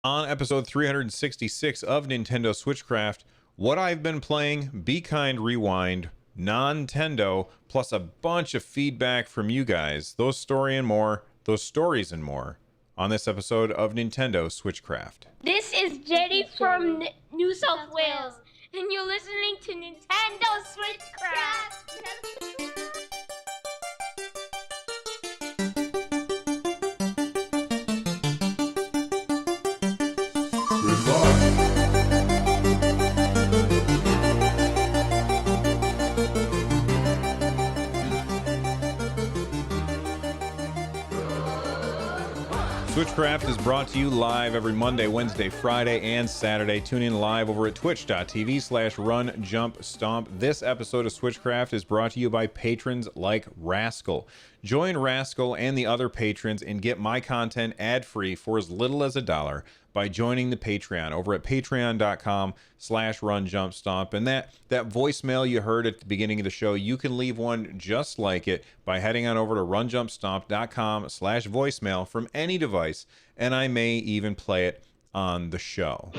On episode 366 of Nintendo Switchcraft, what I've been playing, Be Kind Rewind, Non-tendo, plus a bunch of feedback from you guys. Those stories and more on this episode of Nintendo Switchcraft. This is Jenny from New South Wales, and you're listening to Nintendo Switchcraft. Switchcraft is brought to you live every Monday, Wednesday, Friday, and Saturday. Tune in live over at twitch.tv/runjumpstomp. This episode of Switchcraft is brought to you by patrons like Rascal. Join Rascal and the other patrons and get my content ad-free for as little as $1 by joining the Patreon over at patreon.com/runjumpstomp. And that voicemail you heard at the beginning of the show, you can leave one just like it by heading on over to runjumpstomp.com/voicemail from any device, and I may even play it on the show.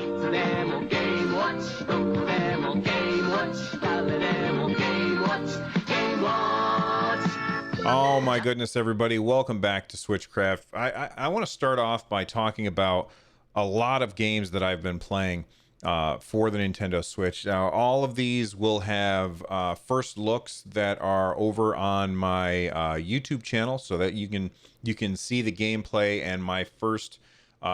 Oh my goodness, everybody, welcome back to Switchcraft. I want to start off by talking about a lot of games that I've been playing for the Nintendo Switch. Now, all of these will have first looks that are over on my YouTube channel, so that you can see the gameplay and my first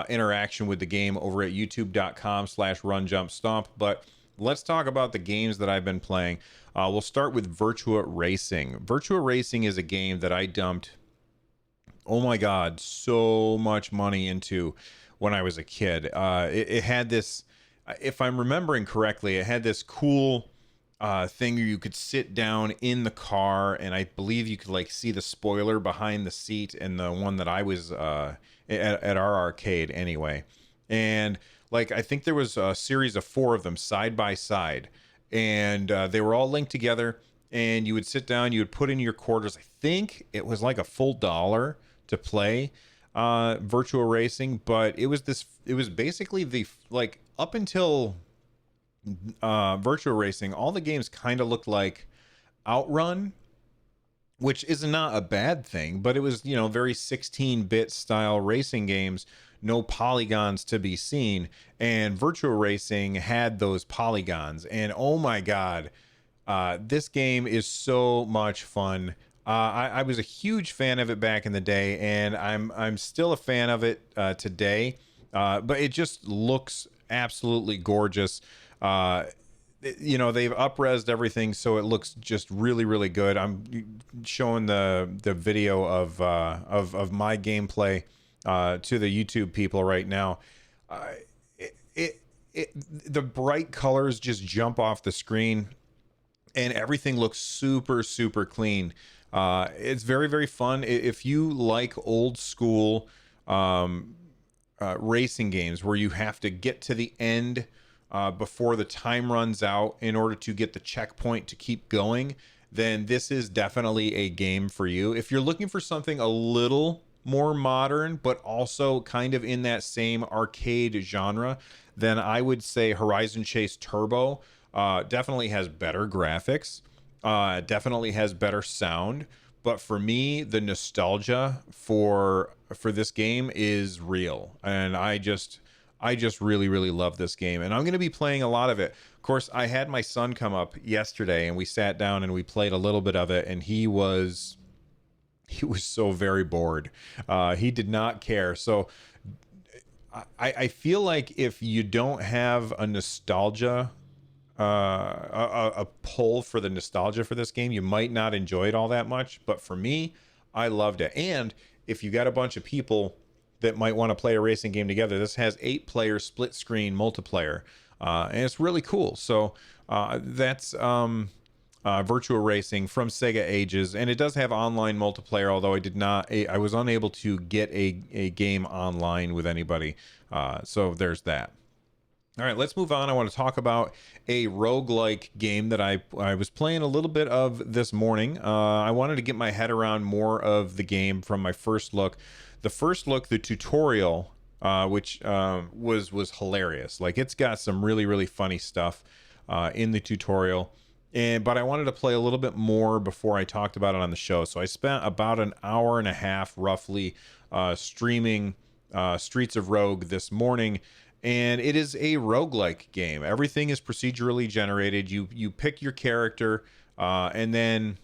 interaction with the game over at youtube.com/runjumpstomp. But let's talk about the games that I've been playing. We'll start with Virtua Racing. Virtua Racing is a game that I dumped, oh my god, so much money into when I was a kid. It had this, if I'm remembering correctly, it had this cool thing where you could sit down in the car, and I believe you could like see the spoiler behind the seat in the one that I was at our arcade anyway. And like, I think there was a series of 4 of them side by side, and they were all linked together, and you would sit down, you would put in your quarters. I think it was like a full $1 to play Virtua Racing, but it was basically the, like, up until Virtua Racing, all the games kind of looked like Outrun, which is not a bad thing, but it was, very 16-bit style racing games, no polygons to be seen, and Virtua Racing had those polygons, and oh my god, this game is so much fun. I was a huge fan of it back in the day, and I'm still a fan of it today, but it just looks absolutely gorgeous. They've up-resed everything, so it looks just really, really good. I'm showing the video of my gameplay to the YouTube people right now. The bright colors just jump off the screen, and everything looks super, super clean. It's very, very fun. If you like old school racing games where you have to get to the end before the time runs out in order to get the checkpoint to keep going, then this is definitely a game for you. If you're looking for something a little more modern, but also kind of in that same arcade genre, then I would say Horizon Chase Turbo definitely has better graphics, definitely has better sound. But for me, the nostalgia for this game is real, and I just really, really love this game, and I'm going to be playing a lot of it. Of course, I had my son come up yesterday, and we sat down and we played a little bit of it, and he was so very bored. He did not care. So I feel like if you don't have a nostalgia, a pull for the nostalgia for this game, you might not enjoy it all that much. But for me, I loved it. And if you got a bunch of people that might want to play a racing game together, this has 8-player split screen multiplayer, and it's really cool. So that's Virtua Racing from Sega Ages, and it does have online multiplayer, although I was unable to get a game online with anybody, so there's that. All right, let's move on. I want to talk about a roguelike game that I was playing a little bit of this morning. I wanted to get my head around more of the game from my first look. The tutorial which was hilarious. Like, it's got some really really funny stuff in the tutorial. But I wanted to play a little bit more before I talked about it on the show. So I spent about an hour and a half roughly streaming Streets of Rogue this morning. And it is a roguelike game. Everything is procedurally generated. You pick your character, and then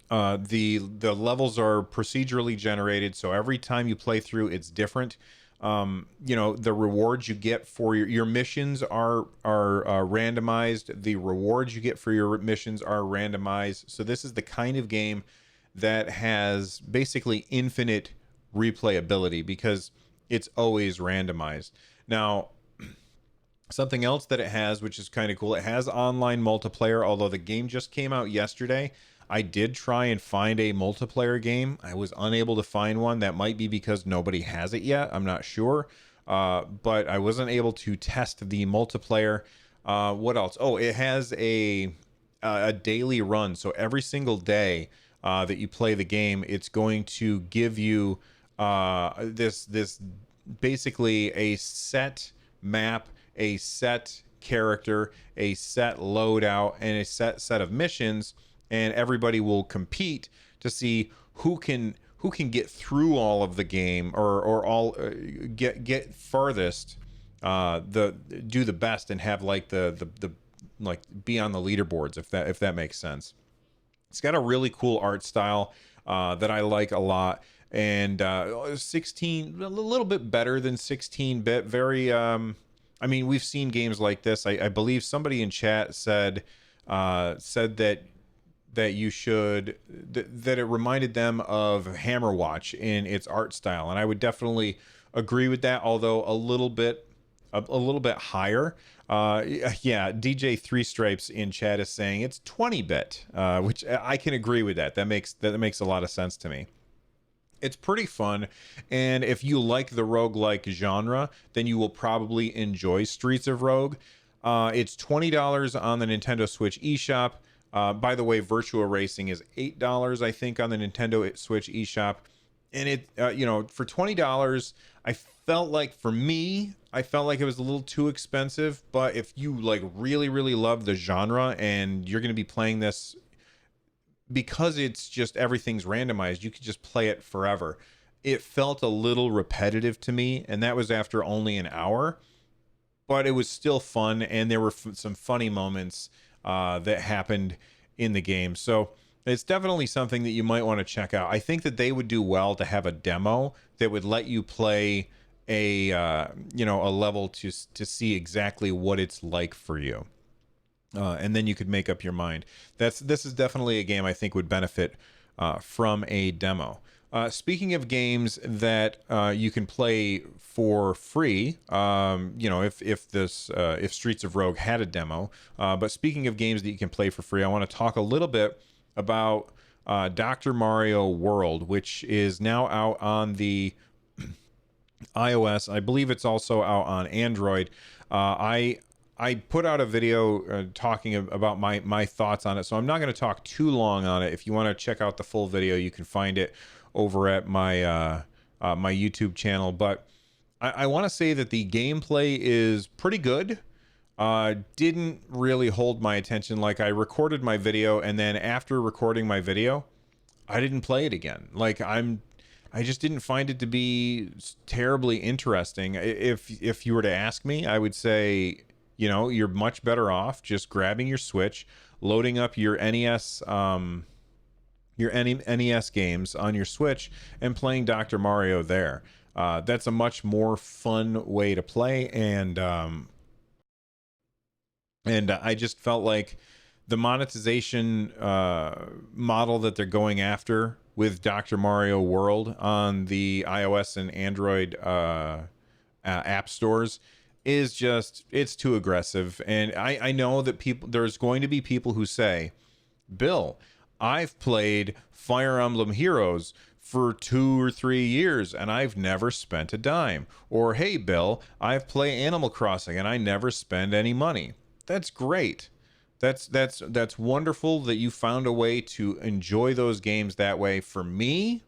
the levels are procedurally generated. So every time you play through, it's different. The rewards you get for your missions are randomized. The rewards you get for your missions are randomized. So this is the kind of game that has basically infinite replayability because it's always randomized. Now, something else that it has, which is kind of cool, it has online multiplayer. Although the game just came out yesterday, I did try and find a multiplayer game. I was unable to find one. That might be because nobody has it yet. I'm not sure. But I wasn't able to test the multiplayer. What else? Oh, it has a daily run. So every single day that you play the game, it's going to give you this basically a set map, a set character, a set loadout, and a set of missions, and everybody will compete to see who can get through all of the game, or all get farthest, the do the best and have like the like be on the leaderboards, if that makes sense. It's got a really cool art style that I like a lot. And 16, a little bit better than 16-bit. Very, I mean, we've seen games like this. I believe somebody in chat said that you should that it reminded them of Hammerwatch in its art style, and I would definitely agree with that. Although a little bit higher. Yeah, DJ Three Stripes in chat is saying it's 20-bit, which I can agree with that. That makes a lot of sense to me. It's pretty fun, and if you like the roguelike genre, then you will probably enjoy Streets of Rogue. It's $20 on the Nintendo Switch eShop. By the way, Virtua Racing is $8, I think, on the Nintendo Switch eShop. And it, for $20, I felt like it was a little too expensive. But if you like really, really love the genre and you're going to be playing this, because it's just everything's randomized, you could just play it forever. It felt a little repetitive to me, and that was after only an hour, but it was still fun, and there were some funny moments that happened in the game. So it's definitely something that you might want to check out. I think that they would do well to have a demo that would let you play a level to see exactly what it's like for you. And then you could make up your mind. This is definitely a game I think would benefit from a demo. Speaking of games that you can play for free, if Streets of Rogue had a demo. But speaking of games that you can play for free, I want to talk a little bit about Dr. Mario World, which is now out on the iOS. I believe it's also out on Android. I put out a video talking about my thoughts on it, so I'm not going to talk too long on it. If you want to check out the full video, you can find it over at my my YouTube channel. But I want to say that the gameplay is pretty good. Didn't really hold my attention. Like, I recorded my video, and then after recording my video, I didn't play it again. Like, I just didn't find it to be terribly interesting. If you were to ask me, I would say, you're much better off just grabbing your Switch, loading up your NES games on your Switch, and playing Dr. Mario there. That's a much more fun way to play, and I just felt like the monetization model that they're going after with Dr. Mario World on the iOS and Android app stores is it's too aggressive. And I know that there's going to be people who say, Bill, I've played Fire Emblem Heroes for 2 or 3 years and I've never spent a dime. Or, hey, Bill, I've played Animal Crossing and I never spend any money. That's great. That's wonderful that you found a way to enjoy those games that way. For me,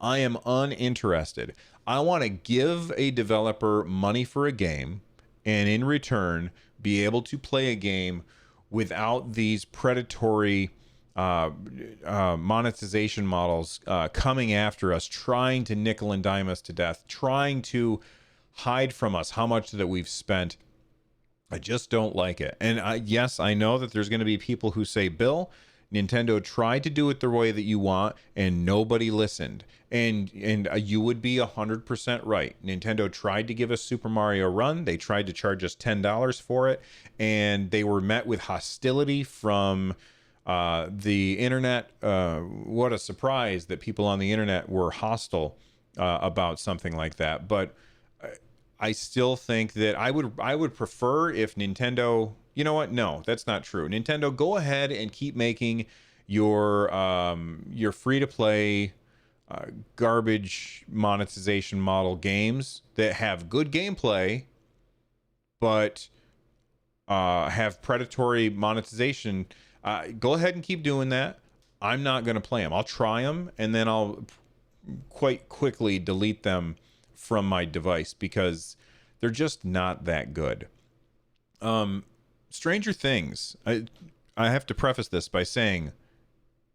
I am uninterested. I want to give a developer money for a game, and in return, be able to play a game without these predatory monetization models coming after us, trying to nickel and dime us to death, trying to hide from us how much that we've spent. I just don't like it. And yes, I know that there's going to be people who say, Bill, Nintendo tried to do it the way that you want and nobody listened. And you would be 100% right. Nintendo tried to give us Super Mario Run. They tried to charge us $10 for it, and they were met with hostility from the internet. What a surprise that people on the internet were hostile about something like that. But I still think that I would prefer if Nintendo, you know what? No, that's not true. Nintendo, go ahead and keep making your free to play garbage monetization model games that have good gameplay, but have predatory monetization. Go ahead and keep doing that. I'm not going to play them. I'll try them, and then I'll quite quickly delete them from my device because they're just not that good. Stranger Things. I have to preface this by saying,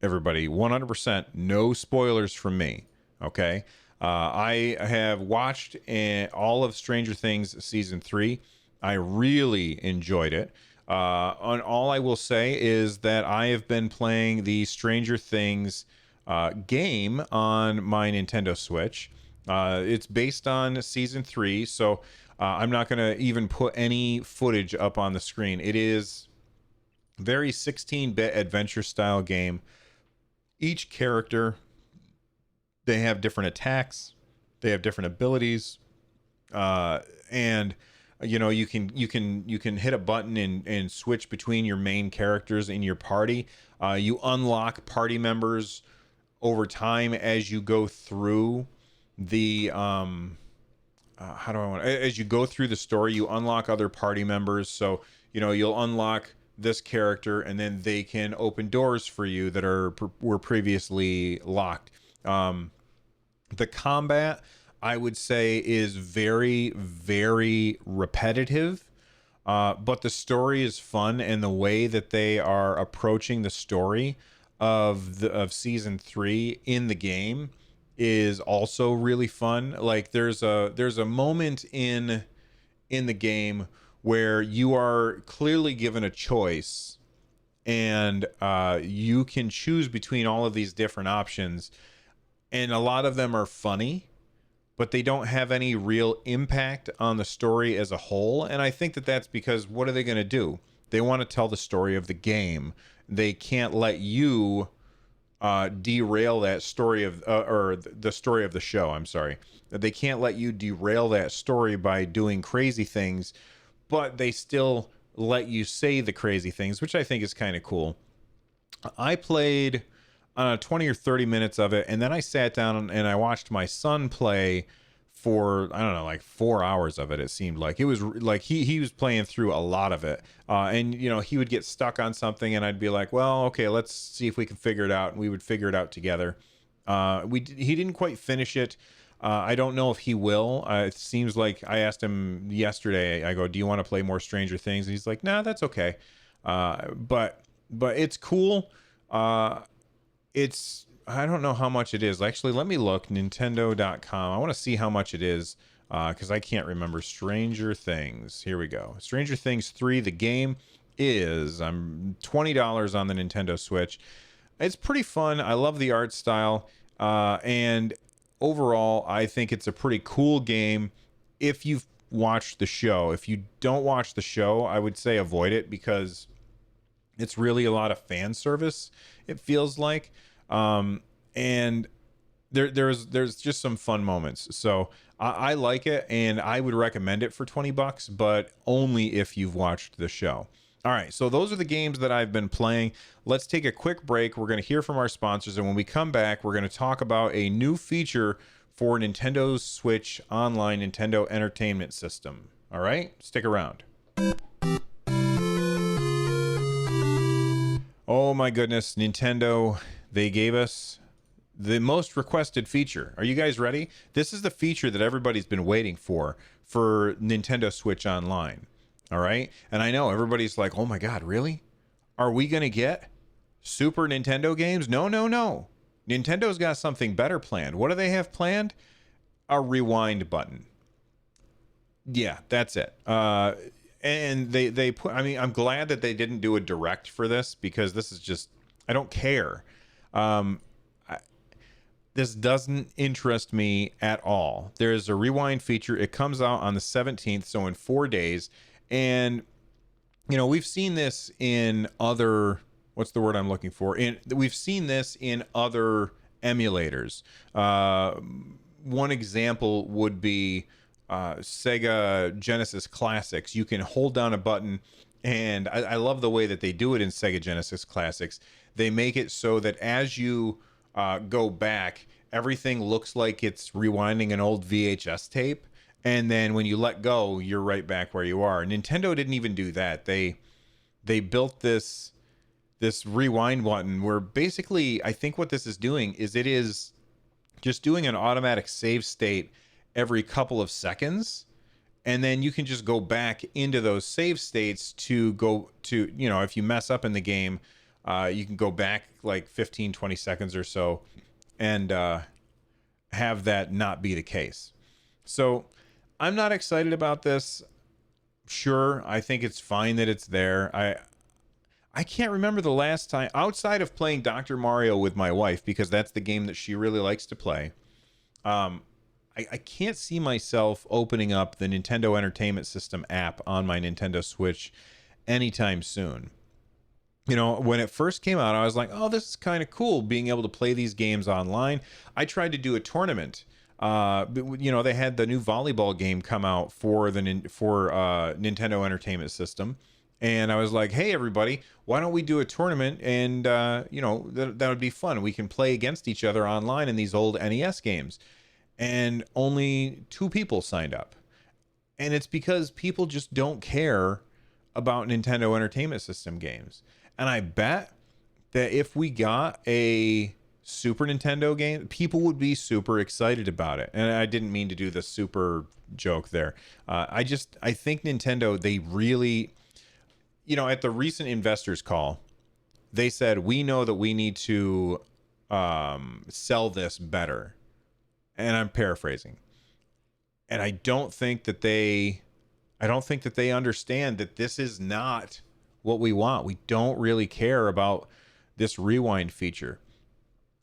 everybody, 100% no spoilers from me. Okay. I have watched all of Stranger Things season 3. I really enjoyed it. And all I will say is that I have been playing the Stranger Things game on my Nintendo Switch. It's based on season 3, so I'm not going to even put any footage up on the screen. It is very 16-bit adventure style game. Each character, they have different attacks, they have different abilities, and you know, you can hit a button and switch between your main characters in your party. You unlock party members over time as you go through the as you go through the story. You unlock other party members, so you know, you'll unlock this character and then they can open doors for you that were previously locked. The combat, I would say, is very, very repetitive, but the story is fun, and the way that they are approaching the story of season 3 in the game is also really fun. Like there's a moment in the game where you are clearly given a choice, and you can choose between all of these different options, and a lot of them are funny, but they don't have any real impact on the story as a whole. And I think that that's because, what are they going to do? They want to tell the story of the game. They can't let you derail that story of or the story of the show. I'm sorry. They can't let you derail that story by doing crazy things, but they still let you say the crazy things, which I think is kind of cool. I played 20 or 30 minutes of it, and then I sat down and I watched my son play for, I don't know, like 4 hours of it. It seemed like it was like he was playing through a lot of it, and you know, he would get stuck on something and I'd be like, well, okay, let's see if we can figure it out, and we would figure it out together. He didn't quite finish it. I don't know if he will. It seems like, I asked him yesterday, I go, do you want to play more Stranger Things? And he's like, nah, that's okay. But it's cool. It's, I don't know how much it is. Actually, let me look. Nintendo.com. I want to see how much it is, because I can't remember. Stranger Things. Here we go. Stranger Things 3, the game is $20 on the Nintendo Switch. It's pretty fun. I love the art style. And overall, I think it's a pretty cool game if you've watched the show. If you don't watch the show, I would say avoid it, because it's really a lot of fan service, it feels like. And there's just some fun moments. So I like it, and I would recommend it for $20, but only if you've watched the show. All right, so those are the games that I've been playing. Let's take a quick break. We're going to hear from our sponsors, and when we come back, we're going to talk about a new feature for Nintendo's Switch Online Nintendo Entertainment System. All right, stick around. Oh my goodness, Nintendo, they gave us the most requested feature. Are you guys ready? This is the feature that everybody's been waiting for Nintendo Switch Online. All right. And I know everybody's like, oh my God, really? Are we going to get Super Nintendo games? No, no, no. Nintendo's got something better planned. What do they have planned? A rewind button. Yeah, that's it. And they put, I mean, I'm glad that they didn't do a direct for this, because this is just, I don't care. This doesn't interest me at all. There's a rewind feature. It comes out on the 17th, so in 4 days. And, you know, we've seen this in other, what's the word I'm looking for? We've seen this in other emulators. One example would be Sega Genesis Classics. You can hold down a button, and I love the way that they do it in Sega Genesis Classics. They make it so that as you go back, everything looks like it's rewinding an old VHS tape, and then when you let go, you're right back where you are. Nintendo didn't even do that. They built this rewind button where basically, I think what this is doing is it is just doing an automatic save state every couple of seconds, and then you can just go back into those save states to go to, you know, if you mess up in the game, you can go back like 15-20 seconds or so and have that not be the case. So I'm not excited about this. Sure, I think it's fine that it's there. I can't remember the last time, outside of playing Dr. Mario with my wife, because that's the game that she really likes to play. I can't see myself opening up the Nintendo Entertainment System app on my Nintendo Switch anytime soon. You know, when it first came out, I was like, oh, this is kind of cool, being able to play these games online. I tried to do a tournament. You know, they had the new volleyball game come out for Nintendo Entertainment System. And I was like, hey, everybody, why don't we do a tournament? And, you know, that would be fun. We can play against each other online in these old NES games. And only 2 people signed up. And it's because people just don't care about Nintendo Entertainment System games. And I bet that if we got a Super Nintendo game, people would be super excited about it. And I didn't mean to do the super joke there. I think Nintendo, they really, you know, at the recent investors call, they said, we know that we need to sell this better. And I'm paraphrasing. And I don't think that they understand that this is not what we want. We don't really care about this rewind feature.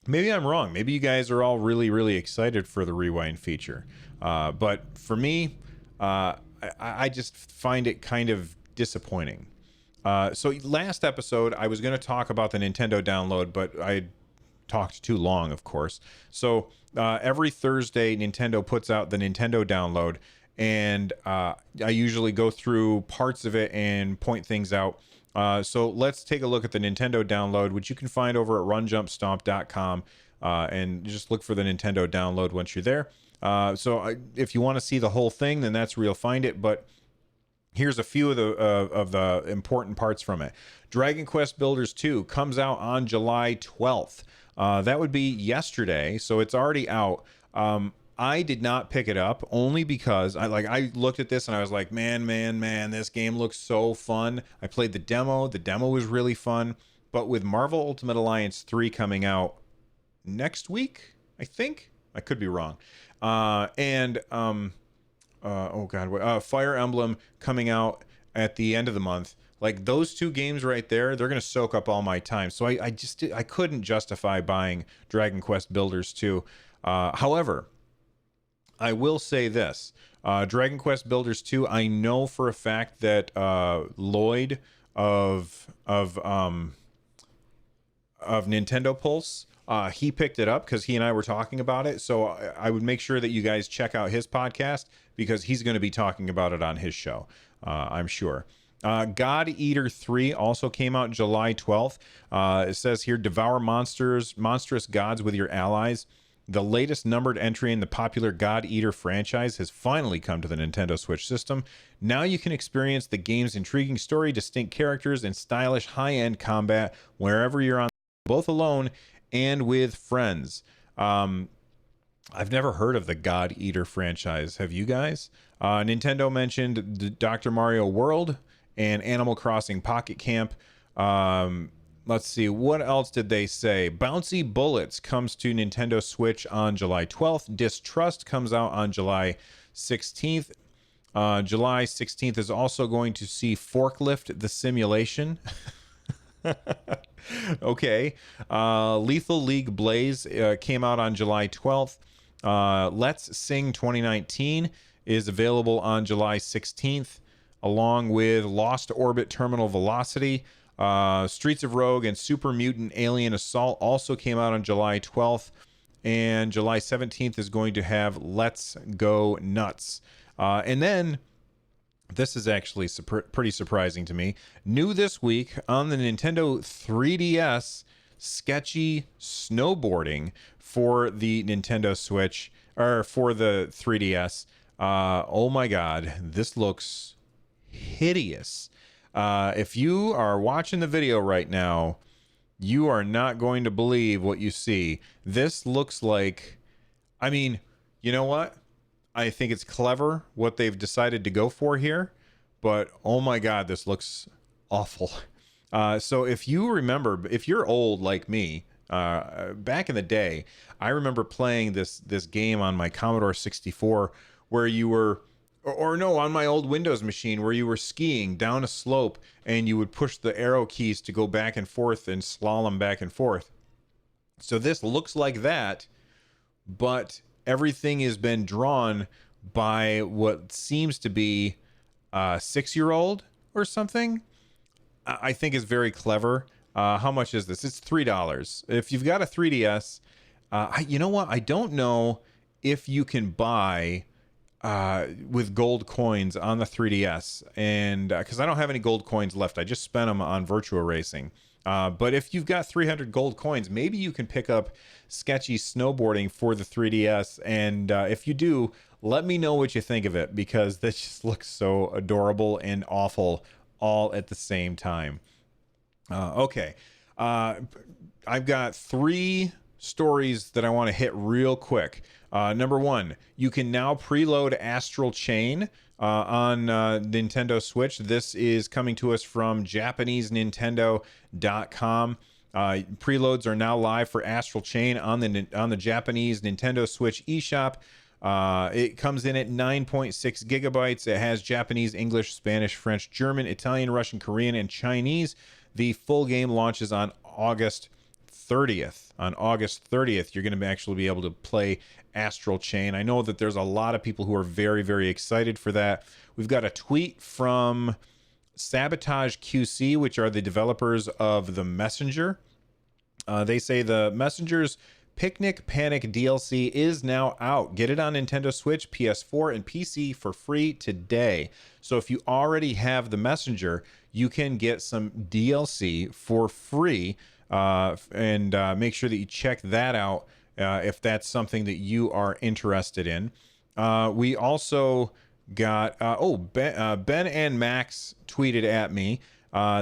Maybe I'm wrong. Maybe you guys are all really, really excited for the rewind feature. But for me, I just find it kind of disappointing. So last episode, I was going to talk about the Nintendo download, but I talked too long, of course. So every Thursday, Nintendo puts out the Nintendo download, and I usually go through parts of it and point things out. So let's take a look at the Nintendo download, which you can find over at runjumpstomp.com, and just look for the Nintendo download once you're there. If you want to see the whole thing, then that's where you'll find it. But here's a few of the important parts from it. Dragon Quest Builders 2 comes out on July 12th. That would be yesterday, so it's already out. I did not pick it up only because I looked at this and I was like, man, this game looks so fun. I played the demo. The demo was really fun. But with Marvel Ultimate Alliance 3 coming out next week, I think, I could be wrong. Fire Emblem coming out at the end of the month. Like, those 2 games right there, they're going to soak up all my time. So I couldn't justify buying Dragon Quest Builders 2. However, I will say this. Dragon Quest Builders 2, I know for a fact that Lloyd of Nintendo Pulse, he picked it up because he and I were talking about it. So I would make sure that you guys check out his podcast, because he's going to be talking about it on his show, I'm sure. God Eater 3 also came out July 12th. It says here, devour monstrous gods with your allies. The latest numbered entry in the popular God Eater franchise has finally come to the Nintendo Switch system. Now you can experience the game's intriguing story, distinct characters, and stylish high-end combat wherever you're on, both alone and with friends. I've never heard of the God Eater franchise. Have you guys? Nintendo mentioned the Dr. Mario World and Animal Crossing Pocket Camp. Let's see, what else did they say? Bouncy Bullets comes to Nintendo Switch on July 12th. Distrust comes out on July 16th. July 16th is also going to see Forklift the Simulation. Okay. Lethal League Blaze came out on July 12th. Let's Sing 2019 is available on July 16th, along with Lost Orbit Terminal Velocity. Streets of Rogue and Super Mutant Alien Assault also came out on July 12th. And July 17th is going to have Let's Go Nuts. And then, this is actually pretty surprising to me. New this week on the Nintendo 3DS, sketchy snowboarding for the Nintendo Switch, or for the 3DS. Oh my God, this looks hideous. If you are watching the video right now, you are not going to believe what you see. This looks like, I mean, you know what? I think it's clever what they've decided to go for here, but oh my God, this looks awful. So if you remember, if you're old like me, back in the day, I remember playing this game on my Commodore 64 where you were, or no, on my old Windows machine where you were skiing down a slope and you would push the arrow keys to go back and forth and slalom back and forth. So this looks like that, but everything has been drawn by what seems to be a 6-year-old or something. I think is very clever. How much is this? It's $3. If you've got a 3DS, you know what? I don't know if you can buy with gold coins on the 3DS, and because I don't have any gold coins left, I just spent them on Virtua Racing. But if you've got 300 gold coins, maybe you can pick up sketchy snowboarding for the 3DS. And if you do, let me know what you think of it, because this just looks so adorable and awful all at the same time. Okay. I've got 3 stories that I want to hit real quick. Number 1, you can now preload Astral Chain on Nintendo Switch. This is coming to us from JapaneseNintendo.com. Preloads are now live for Astral Chain on the Japanese Nintendo Switch eShop. It comes in at 9.6 gigabytes. It has Japanese, English, Spanish, French, German, Italian, Russian, Korean, and Chinese. The full game launches on August 30th. On August 30th, you're going to actually be able to play Astral Chain. I know that there's a lot of people who are very, very excited for that. We've got a tweet from Sabotage QC, which are the developers of The Messenger. They say the Messenger's Picnic Panic DLC is now out. Get it on Nintendo Switch, PS4, and PC for free today. So if you already have The Messenger, you can get some DLC for free. And make sure that you check that out if that's something that you are interested in. We also got Ben and Max tweeted at me.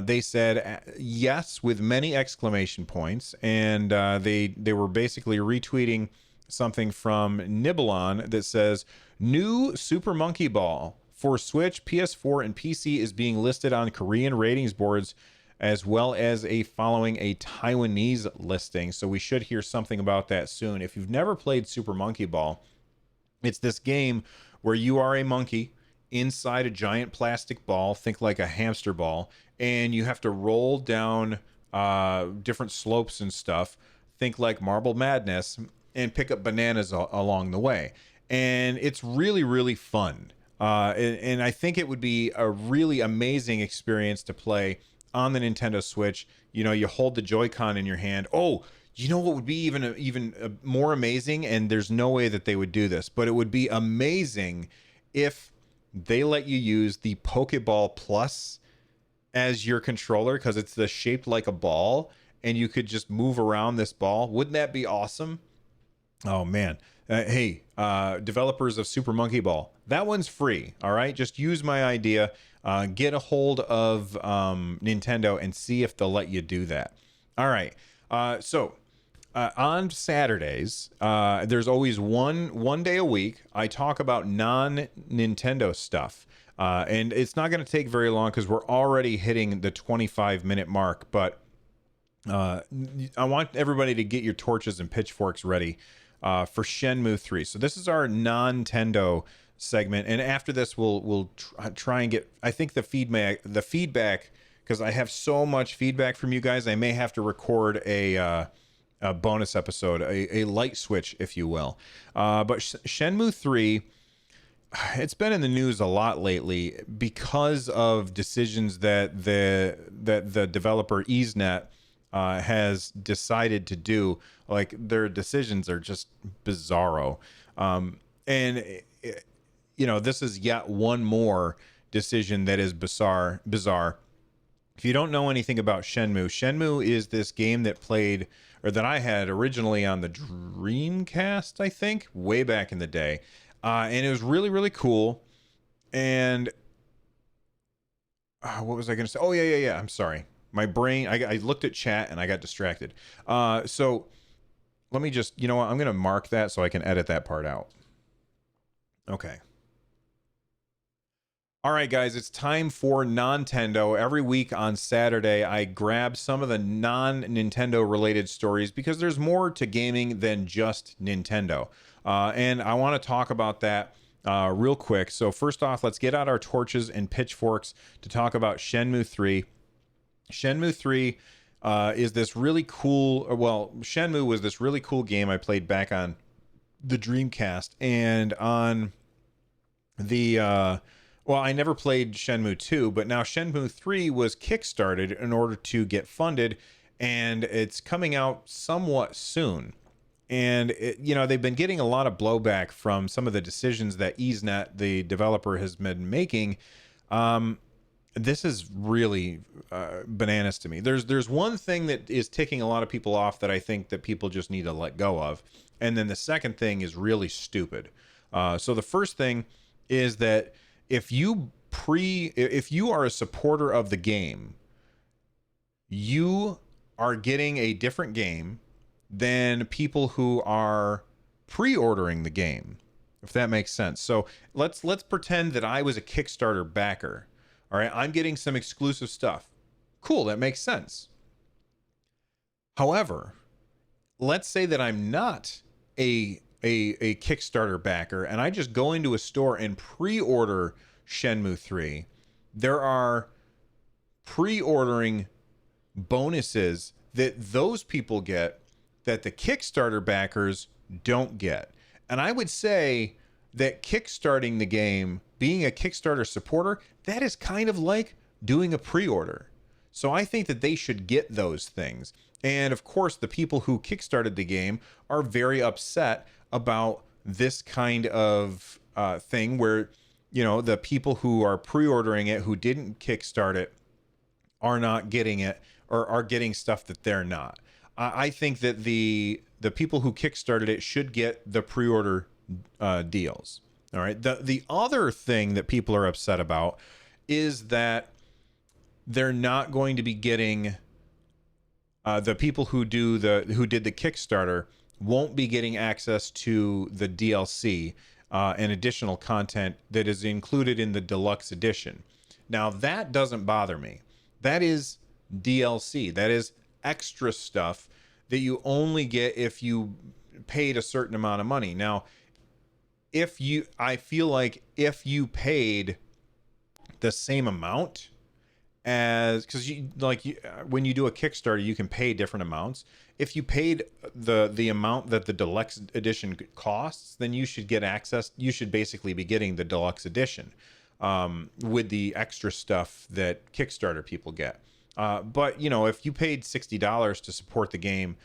They said yes with many exclamation points, and they were basically retweeting something from Nibelon that says new Super Monkey Ball for Switch, PS4, and PC is being listed on Korean ratings boards, as well as following a Taiwanese listing. So we should hear something about that soon. If you've never played Super Monkey Ball, it's this game where you are a monkey inside a giant plastic ball, think like a hamster ball, and you have to roll down different slopes and stuff, think like Marble Madness, and pick up bananas along the way. And it's really, really fun. And I think it would be a really amazing experience to play on the Nintendo Switch. You know, you hold the Joy-Con in your hand. Oh, you know what would be even more amazing? And there's no way that they would do this, but it would be amazing if they let you use the Pokeball Plus as your controller, because it's shaped like a ball, and you could just move around this ball. Wouldn't that be awesome? Oh man. Hey, developers of Super Monkey Ball, that one's free. All right, just use my idea. Get a hold of Nintendo and see if they'll let you do that. All right. So on Saturdays, there's always one day a week. I talk about non-Nintendo stuff, and it's not going to take very long because we're already hitting the 25-minute mark. But I want everybody to get your torches and pitchforks ready for Shenmue 3. So this is our non-Tendo segment, and after this, we'll try and get. I think the feedback, because I have so much feedback from you guys, I may have to record a bonus episode, a light switch, if you will. But Shenmue 3, it's been in the news a lot lately because of decisions that the developer EaseNet has decided to do. Like, their decisions are just bizarro. And this is yet one more decision that is bizarre. If you don't know anything about Shenmue is this game that I had originally on the Dreamcast, I think, way back in the day. And it was really, really cool. And what was I going to say? Oh, yeah. I'm sorry. My brain, I looked at chat and I got distracted. So let me just, you know what? I'm going to mark that so I can edit that part out. Okay. All right, guys, it's time for Non-tendo. Every week on Saturday, I grab some of the non-Nintendo related stories because there's more to gaming than just Nintendo. And I want to talk about that real quick. So first off, let's get out our torches and pitchforks to talk about Shenmue 3. Shenmue 3 is this really cool, Shenmue was this really cool game I played back on the Dreamcast, and on the... I never played Shenmue 2, but now Shenmue 3 was kickstarted in order to get funded, and it's coming out somewhat soon. And, they've been getting a lot of blowback from some of the decisions that EaseNet, the developer, has been making. This is really bananas to me. There's one thing that is ticking a lot of people off that I think that people just need to let go of. And then the second thing is really stupid. So the first thing is that if you are a supporter of the game, you are getting a different game than people who are pre-ordering the game, if that makes sense. So let's pretend that I was a Kickstarter backer. All right, I'm getting some exclusive stuff. Cool, that makes sense. However, let's say that I'm not a Kickstarter backer and I just go into a store and pre-order Shenmue 3. There are pre-ordering bonuses that those people get that the Kickstarter backers don't get. And I would say that kickstarting the game, being a Kickstarter supporter, that is kind of like doing a pre-order. So I think that they should get those things. And of course, the people who kickstarted the game are very upset about this kind of thing where, the people who are pre-ordering it, who didn't kickstart it, are not getting it, or are getting stuff that they're not. I think that the people who kickstarted it should get the pre-order deals. All right. The other thing that people are upset about is that they're not going to be getting the people who did the Kickstarter won't be getting access to the DLC and additional content that is included in the deluxe edition. Now, that doesn't bother me. That is DLC. That is extra stuff that you only get if you paid a certain amount of money. Now, I feel like if you paid the same amount as, because when you do a Kickstarter, you can pay different amounts. If you paid the amount that the deluxe edition costs, then you should get access. You should basically be getting the deluxe edition with the extra stuff that Kickstarter people get. But if you paid $60 to support the game,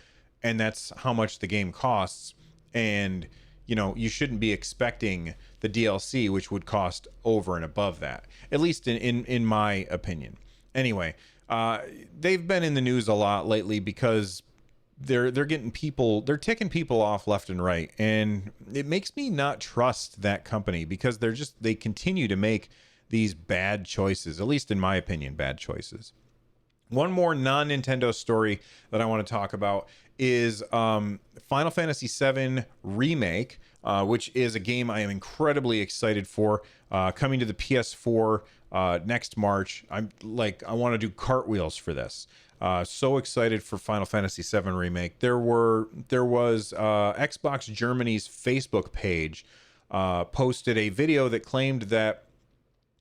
and that's how much the game costs, and you shouldn't be expecting the DLC, which would cost over and above that, at least in my opinion. Anyway, they've been in the news a lot lately because they're ticking people off left and right, and it makes me not trust that company because they continue to make these bad choices, at least in my opinion, bad choices. One more non-Nintendo story that I want to talk about is Final Fantasy VII Remake, which is a game I am incredibly excited for, coming to the PS4 next March. I want to do cartwheels for this. So excited for Final Fantasy VII Remake. There was Xbox Germany's Facebook page posted a video that claimed that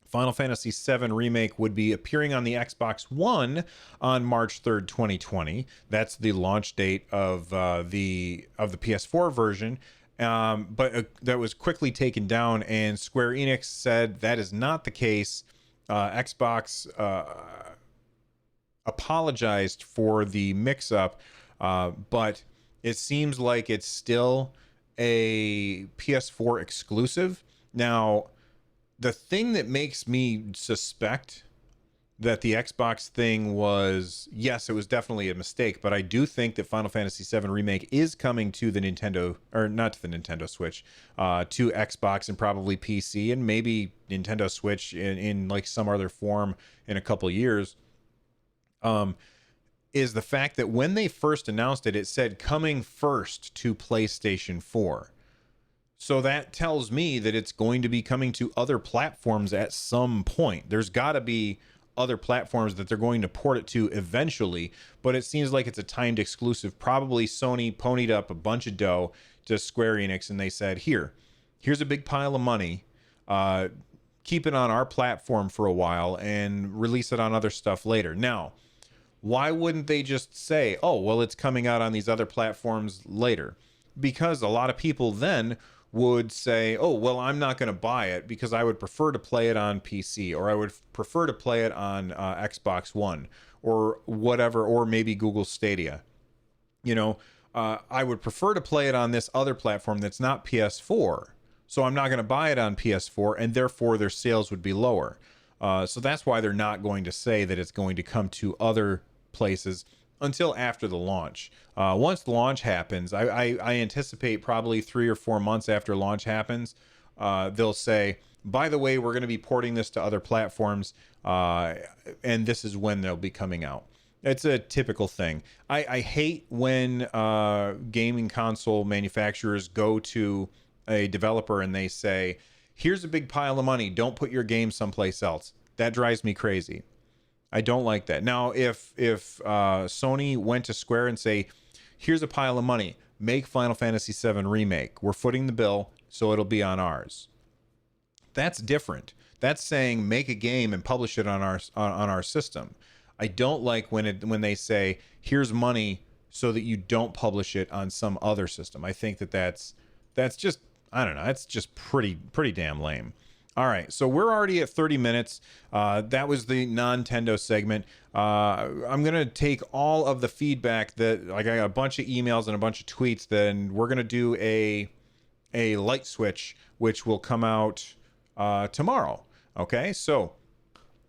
Final Fantasy VII Remake would be appearing on the Xbox One on March 3rd, 2020. That's the launch date of the PS4 version. But that was quickly taken down, and Square Enix said that is not the case. Xbox apologized for the mix-up, but it seems like it's still a PS4 exclusive. Now, the thing that makes me suspect that the Xbox thing was, yes, it was definitely a mistake, but I do think that Final Fantasy VII Remake is coming to the Nintendo, or not to the Nintendo Switch, to Xbox and probably PC, and maybe Nintendo Switch in like some other form in a couple years. Is the fact that when they first announced it, it said coming first to PlayStation 4. So that tells me that it's going to be coming to other platforms at some point. There's got to be other platforms that they're going to port it to eventually, but it seems like it's a timed exclusive. Probably Sony ponied up a bunch of dough to Square Enix, and they said, here's a big pile of money. Keep it on our platform for a while and release it on other stuff later. Now, why wouldn't they just say, oh, well, it's coming out on these other platforms later? Because a lot of people then would say, oh, well, I'm not going to buy it because I would prefer to play it on PC, or I would prefer to play it on Xbox One or whatever, or maybe Google Stadia. I would prefer to play it on this other platform that's not PS4. So I'm not going to buy it on PS4, and therefore their sales would be lower. So that's why they're not going to say that it's going to come to other places until after the launch. Once the launch happens, I anticipate probably 3 or 4 months after launch happens, they'll say, by the way, we're going to be porting this to other platforms, and this is when they'll be coming out. It's a typical thing. I hate when gaming console manufacturers go to a developer and they say, here's a big pile of money, don't put your game someplace else. That drives me crazy. I don't like that. Now, if Sony went to Square and say, here's a pile of money, make Final Fantasy VII Remake. We're footing the bill, so it'll be on ours. That's different. That's saying make a game and publish it on our system. I don't like when they say, here's money so that you don't publish it on some other system. I think that's just, I don't know, that's just pretty damn lame. All right, so we're already at 30 minutes. That was the non-tendo segment. I'm going to take all of the feedback that, like, I got a bunch of emails and a bunch of tweets, then we're going to do a light switch, which will come out tomorrow. Okay, so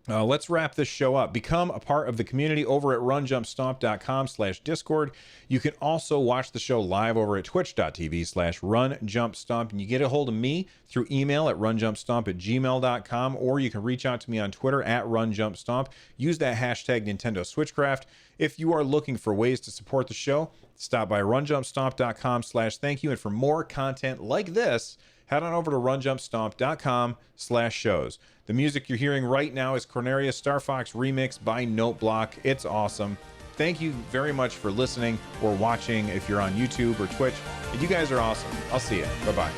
let's wrap this show up. Become a part of the community over at runjumpstomp.com/discord. You can also watch the show live over at twitch.tv/runjumpstomp. And you get a hold of me through email at runjumpstomp@gmail.com, or you can reach out to me on Twitter at runjumpstomp. Use that hashtag Nintendo Switchcraft. If you are looking for ways to support the show, stop by runjumpstomp.com/thank you. And for more content like this, head on over to runjumpstomp.com/shows. The music you're hearing right now is Corneria Star Fox remix by Noteblock. It's awesome. Thank you very much for listening or watching if you're on YouTube or Twitch. You guys are awesome. I'll see you. Bye-bye.